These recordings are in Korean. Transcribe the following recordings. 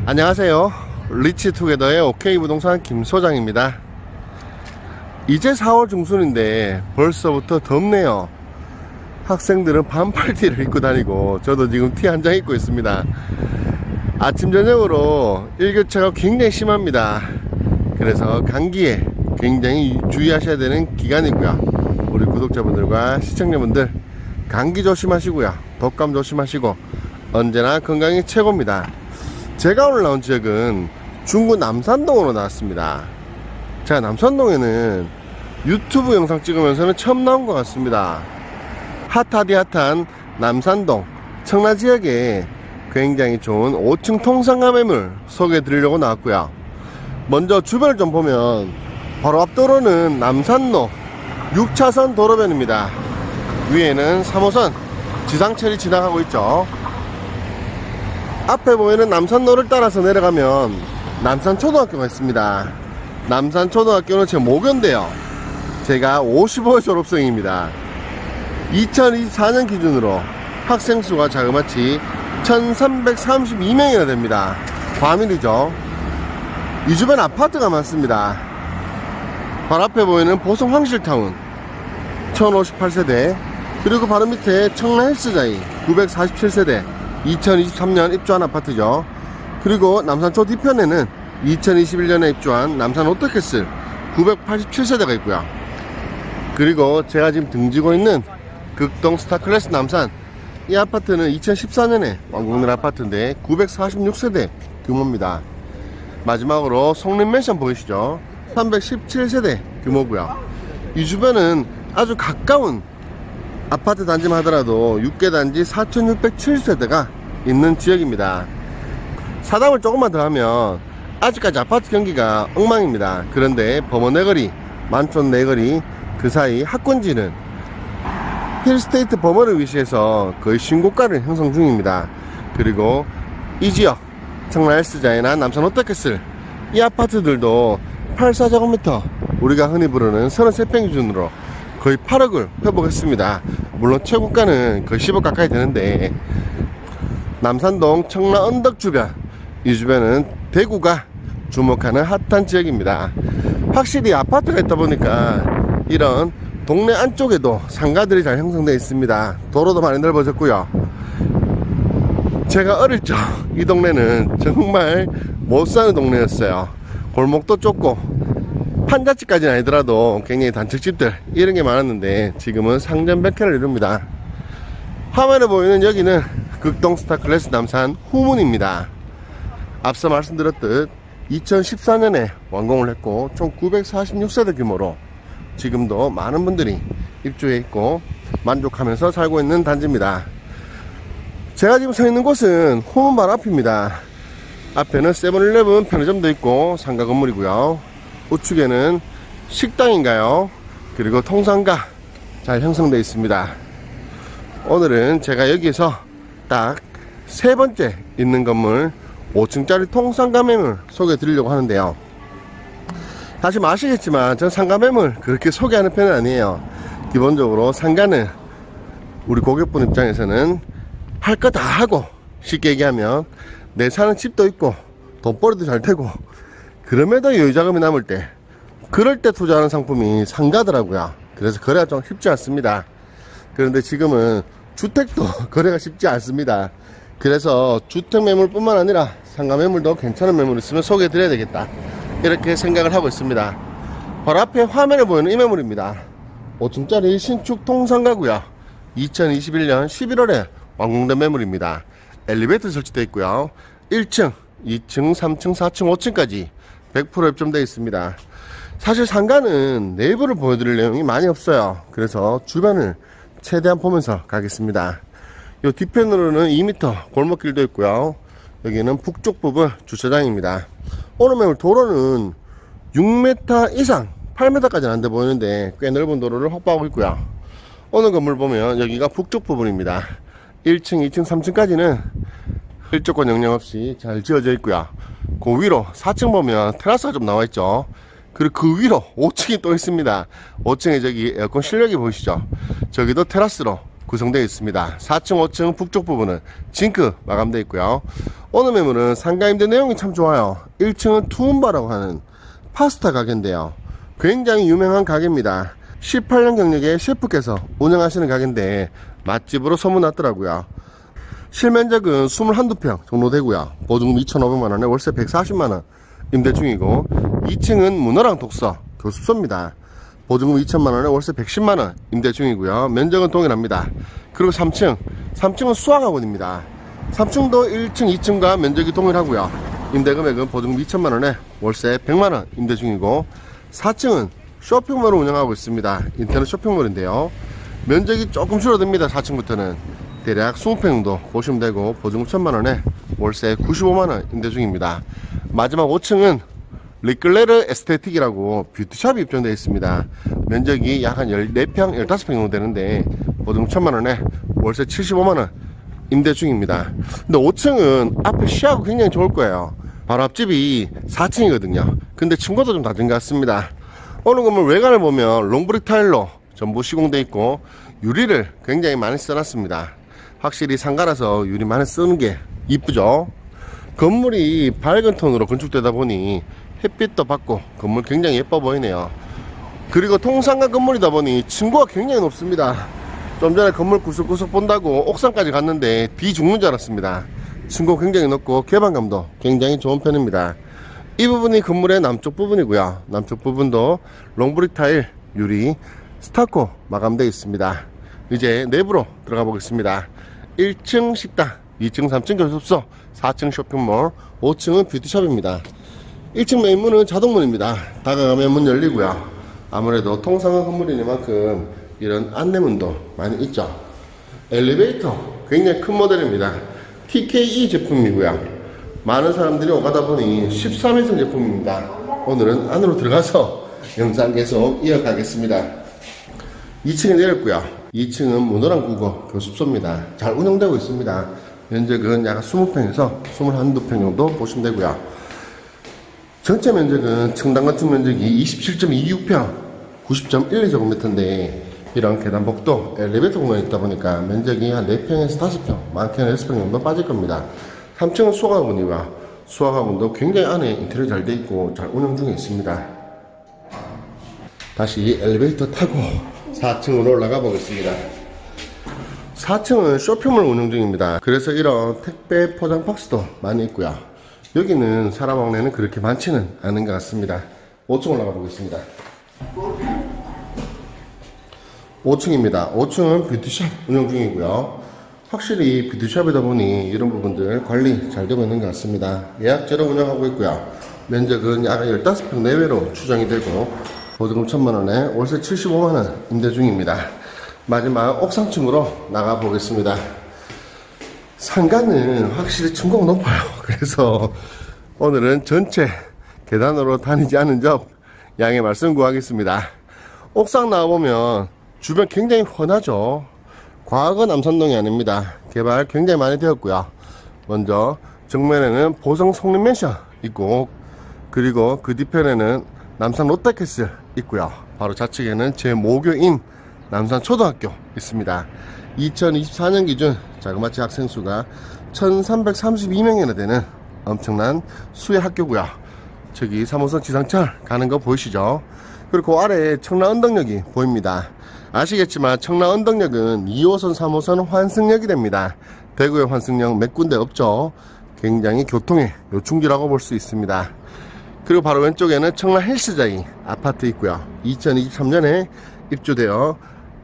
안녕하세요. 리치투게더의 OK부동산 김소장입니다. 이제 4월 중순인데 벌써부터 덥네요. 학생들은 반팔티를 입고 다니고 저도 지금 티 한 장 입고 있습니다. 아침 저녁으로 일교차가 굉장히 심합니다. 그래서 감기에 굉장히 주의하셔야 되는 기간이고요. 우리 구독자분들과 시청자분들 감기 조심하시고요, 독감 조심하시고 언제나 건강이 최고입니다. 제가 오늘 나온 지역은 중구 남산동으로 나왔습니다. 제가 남산동에는 유튜브 영상 찍으면서는 처음 나온 것 같습니다. 핫하디 핫한 남산동 청라지역에 굉장히 좋은 5층 통상가 매물 소개해 드리려고 나왔고요. 먼저 주변을 좀 보면 바로 앞도로는 남산로 6차선 도로변입니다. 위에는 3호선 지상철이 지나가고 있죠. 앞에 보이는 남산로를 따라서 내려가면 남산초등학교가 있습니다. 남산초등학교는 제 모교인데요, 제가 55회 졸업생입니다. 2024년 기준으로 학생수가 자그마치 1332명이나 됩니다. 과밀이죠. 이 주변 아파트가 많습니다. 바로 앞에 보이는 보성 황실타운 1058세대, 그리고 바로 밑에 청라헬스자이 947세대 2023년 입주한 아파트죠. 그리고 남산초 뒤편에는 2021년에 입주한 남산 롯데캐슬 987세대가 있고요. 그리고 제가 지금 등지고 있는 극동 스타클래스 남산, 이 아파트는 2014년에 완공된 아파트인데 946세대 규모입니다. 마지막으로 송림맨션 보이시죠? 317세대 규모고요. 이 주변은 아주 가까운 아파트 단지만 하더라도 6개 단지 4607세대가 있는 지역입니다. 사담을 조금만 더 하면 아직까지 아파트 경기가 엉망입니다. 그런데 범어내거리, 만촌내거리 그 사이 학군지는 힐스테이트 범어를 위시해서 거의 신고가를 형성 중입니다. 그리고 이 지역 청라헬스자이나 남산 롯데캐슬, 이 아파트들도 84제곱미터, 우리가 흔히 부르는 33평 기준으로 거의 8억을 회복했습니다. 물론 최고가는 거의 10억 가까이 되는데, 남산동 청라 언덕 주변, 이 주변은 대구가 주목하는 핫한 지역입니다. 확실히 아파트가 있다 보니까 이런 동네 안쪽에도 상가들이 잘 형성되어 있습니다. 도로도 많이 넓어졌고요. 제가 어릴 적 이 동네는 정말 못 사는 동네였어요. 골목도 좁고 판잣집까지는 아니더라도 굉장히 단층집들 이런 게 많았는데 지금은 상점 100개를 이룹니다. 화면에 보이는 여기는 극동 스타클래스 남산 후문입니다. 앞서 말씀드렸듯 2014년에 완공을 했고 총 946세대 규모로 지금도 많은 분들이 입주해 있고 만족하면서 살고 있는 단지입니다. 제가 지금 서 있는 곳은 후문 바로 앞입니다. 앞에는 세븐일레븐 편의점도 있고 상가 건물이고요. 우측에는 식당인가요? 그리고 통상가 잘 형성되어 있습니다. 오늘은 제가 여기에서 딱 세 번째 있는 건물 5층짜리 통상가 매물 소개해 드리려고 하는데요. 사실 아시겠지만 전 상가 매물 그렇게 소개하는 편은 아니에요. 기본적으로 상가는 우리 고객분 입장에서는 할 거 다 하고, 쉽게 얘기하면 내 사는 집도 있고 돈벌이도 잘 되고 그럼에도 여유자금이 남을 때, 그럴 때 투자하는 상품이 상가더라고요. 그래서 거래가 좀 쉽지 않습니다. 그런데 지금은 주택도 거래가 쉽지 않습니다. 그래서 주택 매물 뿐만 아니라 상가 매물도 괜찮은 매물 있으면 소개해 드려야 되겠다, 이렇게 생각을 하고 있습니다. 바로 앞에 화면에 보이는 이 매물입니다. 5층짜리 신축 통상가고요. 2021년 11월에 완공된 매물입니다. 엘리베이터 설치되어 있고요. 1층, 2층, 3층, 4층, 5층까지 100% 입점되어 있습니다. 사실 상가는 내부를 보여드릴 내용이 많이 없어요. 그래서 주변을 최대한 보면서 가겠습니다. 이 뒤편으로는 2m 골목길도 있고요. 여기는 북쪽 부분 주차장입니다. 오늘 매물 도로는 6m 이상 8m까지는 안돼 보이는데 꽤 넓은 도로를 확보하고 있고요. 오늘 건물 보면 여기가 북쪽 부분입니다. 1층, 2층, 3층까지는 일조권 영향 없이 잘 지어져 있고요. 그 위로 4층 보면 테라스가 좀 나와 있죠. 그리고 그 위로 5층이 또 있습니다. 5층에 저기 에어컨 실력이 보이시죠? 저기도 테라스로 구성되어 있습니다. 4층 5층 북쪽 부분은 징크 마감되어 있고요. 오늘 매물은 상가 임대 내용이 참 좋아요. 1층은 투움바라고 하는 파스타 가게인데요, 굉장히 유명한 가게입니다. 18년 경력의 셰프께서 운영하시는 가게인데 맛집으로 소문났더라고요. 실면적은 21평 정도 되고요. 보증금 2,500만원에 월세 140만원 임대 중이고, 2층은 문어랑 독서 교습소입니다. 보증금 2천만원에 월세 110만원 임대 중이고요. 면적은 동일합니다. 그리고 3층은 수학학원입니다. 3층도 1층 2층과 면적이 동일하고요. 임대금액은 보증금 2천만원에 월세 100만원 임대 중이고, 4층은 쇼핑몰을 운영하고 있습니다. 인터넷 쇼핑몰인데요, 면적이 조금 줄어듭니다. 4층부터는 대략 20평 정도 보시면 되고, 보증금 1,000만원에 월세 95만원 임대 중입니다. 마지막 5층은 리클레르 에스테틱이라고 뷰티샵이 입점되어 있습니다. 면적이 약 한 14평, 15평 정도 되는데 보증금 1,000만원에 월세 75만원 임대 중입니다. 근데 5층은 앞에 시야가 굉장히 좋을 거예요. 바로 앞집이 4층이거든요 근데 층고도 좀 낮은 것 같습니다. 오늘 건물 외관을 보면 롱브릭 타일로 전부 시공되어 있고, 유리를 굉장히 많이 써놨습니다. 확실히 상가라서 유리 많이 쓰는 게 이쁘죠. 건물이 밝은 톤으로 건축되다 보니 햇빛도 받고 건물 굉장히 예뻐 보이네요. 그리고 통상가 건물이다 보니 층고가 굉장히 높습니다. 좀 전에 건물 구석구석 본다고 옥상까지 갔는데 비 죽는 줄 알았습니다. 층고 굉장히 높고 개방감도 굉장히 좋은 편입니다. 이 부분이 건물의 남쪽 부분이고요. 남쪽 부분도 롱브릭 타일 유리 스타코 마감되어 있습니다. 이제 내부로 들어가 보겠습니다. 1층 식당, 2층 3층 교습소, 4층 쇼핑몰, 5층은 뷰티샵입니다. 1층 메인문은 자동문입니다. 다가가면 문 열리고요. 아무래도 통상가 건물이니만큼 이런 안내문도 많이 있죠. 엘리베이터 굉장히 큰 모델입니다. TKE 제품이고요. 많은 사람들이 오가다 보니 13인승 제품입니다. 오늘은 안으로 들어가서 영상 계속 이어가겠습니다. 2층에 내렸고요. 2층은 문어랑 국어 교습소입니다. 잘 운영되고 있습니다. 면적은 약 20평에서 21~22평 정도 보시면 되고요. 전체 면적은 층당 같은 면적이 27.26평, 90.12제곱미터인데 이런 계단복도 엘리베이터 공간이 있다 보니까 면적이 한 4평에서 5평, 많게는 6평 정도 빠질 겁니다. 3층은 수학학원이고요. 수학학원도 굉장히 안에 인테리어 잘 돼 있고 잘 운영 중에 있습니다. 다시 엘리베이터 타고 4층으로 올라가 보겠습니다. 4층은 쇼핑몰 운영 중입니다. 그래서 이런 택배 포장 박스도 많이 있고요. 여기는 사람 왕래는 그렇게 많지는 않은 것 같습니다. 5층 올라가 보겠습니다. 5층입니다. 5층은 뷰티샵 운영 중이고요. 확실히 뷰티샵이다 보니 이런 부분들 관리 잘 되고 있는 것 같습니다. 예약제로 운영하고 있고요. 면적은 약 15평 내외로 추정이 되고, 보증금 1,000만원에 월세 75만원 임대 중입니다. 마지막 옥상층으로 나가 보겠습니다. 상가는 확실히 층고가 높아요. 그래서 오늘은 전체 계단으로 다니지 않은 점 양해 말씀 구하겠습니다. 옥상 나와보면 주변 굉장히 훤하죠. 과거 남산동이 아닙니다. 개발 굉장히 많이 되었고요. 먼저 정면에는 보성 성림맨션 있고, 그리고 그 뒤편에는 남산 롯데캐슬 있고요. 바로 좌측에는 제 모교인 남산초등학교 있습니다. 2024년 기준 자그마치 학생 수가 1332명이나 되는 엄청난 수의 학교고요. 저기 3호선 지상철 가는 거 보이시죠? 그리고 그 아래에 청라언덕역이 보입니다. 아시겠지만 청라언덕역은 2호선 3호선 환승역이 됩니다. 대구의 환승역 몇 군데 없죠. 굉장히 교통의 요충지라고 볼 수 있습니다. 그리고 바로 왼쪽에는 청라 헬스자이 아파트 있고요. 2023년에 입주되어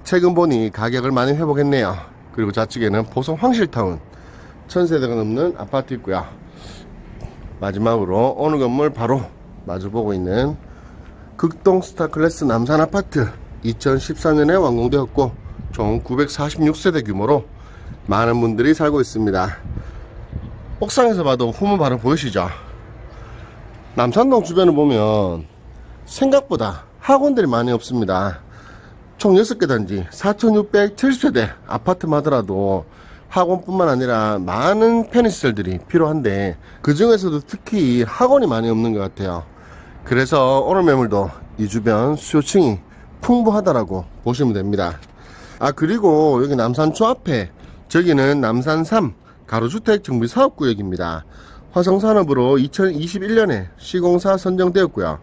최근 보니 가격을 많이 회복했네요. 그리고 좌측에는 보성 황실타운 1000세대가 넘는 아파트 있고요. 마지막으로 오늘 건물 바로 마주보고 있는 극동 스타클래스 남산 아파트 2014년에 완공되었고 총 946세대 규모로 많은 분들이 살고 있습니다. 옥상에서 봐도 후문 바로 보이시죠? 남산동 주변을 보면 생각보다 학원들이 많이 없습니다. 총 6개 단지 4670세대 아파트만 하더라도 학원뿐만 아니라 많은 편의시설들이 필요한데, 그 중에서도 특히 학원이 많이 없는 것 같아요. 그래서 오늘 매물도 이 주변 수요층이 풍부하다라고 보시면 됩니다. 아, 그리고 여기 남산초 앞에 저기는 남산3 가로주택 정비사업구역입니다. 화성산업으로 2021년에 시공사 선정되었고요.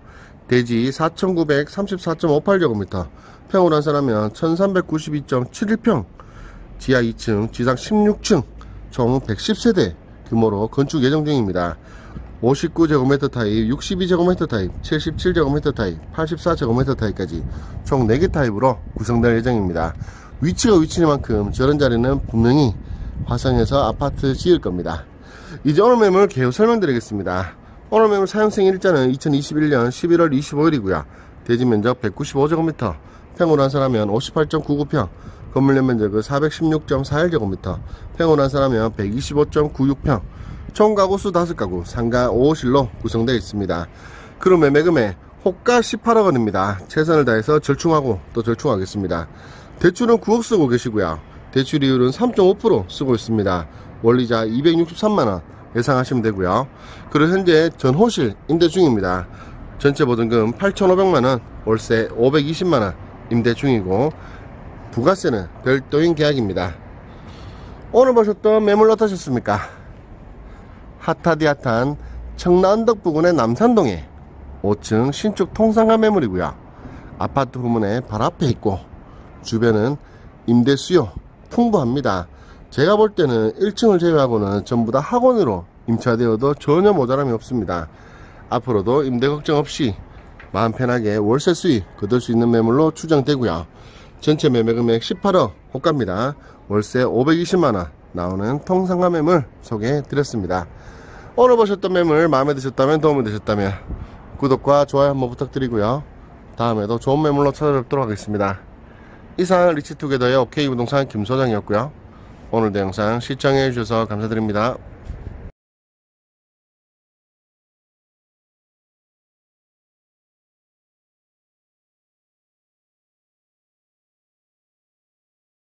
대지 4,934.58제곱미터, 평으로 환산하면 1,392.71평, 지하 2층, 지상 16층, 총 110세대 규모로 건축 예정 중입니다. 59제곱미터 타입, 62제곱미터 타입, 77제곱미터 타입, 84제곱미터 타입까지 총 4개 타입으로 구성될 예정입니다. 위치가 위치만큼 저런 자리는 분명히 화성에서 아파트 지을 겁니다. 이제 오늘 매물 개요 설명드리겠습니다. 오늘 매물 사용승 일자는 2021년 11월 25일이고요. 대지 면적 195제곱미터, 평으로 환산하면 58.99평, 건물 연면적은 416.41제곱미터, 평으로 환산하면 125.96평, 총 가구수 5가구, 상가 5호실로 구성되어 있습니다. 그럼 매매금액 호가 18억원입니다. 최선을 다해서 절충하고 또 절충하겠습니다. 대출은 9억 쓰고 계시고요. 대출이율은 3.5% 쓰고 있습니다. 원리자 263만원 예상하시면 되고요. 그리고 현재 전호실 임대 중입니다. 전체 보증금 8,500만원, 월세 520만원 임대 중이고 부가세는 별도인 계약입니다. 오늘 보셨던 매물 어떠셨습니까? 핫하디 핫한 청라언덕 부근의 남산동에 5층 신축 통상가 매물이고요. 아파트 후문에 바로 앞에 있고 주변은 임대 수요 풍부합니다. 제가 볼 때는 1층을 제외하고는 전부 다 학원으로 임차되어도 전혀 모자람이 없습니다. 앞으로도 임대 걱정 없이 마음 편하게 월세 수익 거둘 수 있는 매물로 추정되고요. 전체 매매금액 18억 호가입니다. 월세 520만원 나오는 통상가 매물 소개해 드렸습니다. 오늘 보셨던 매물 마음에 드셨다면, 도움이 되셨다면 구독과 좋아요 한번 부탁드리고요. 다음에도 좋은 매물로 찾아뵙도록 하겠습니다. 이상 리치투게더의 OK부동산 김소장이었고요. 오늘도 영상 시청해 주셔서 감사드립니다.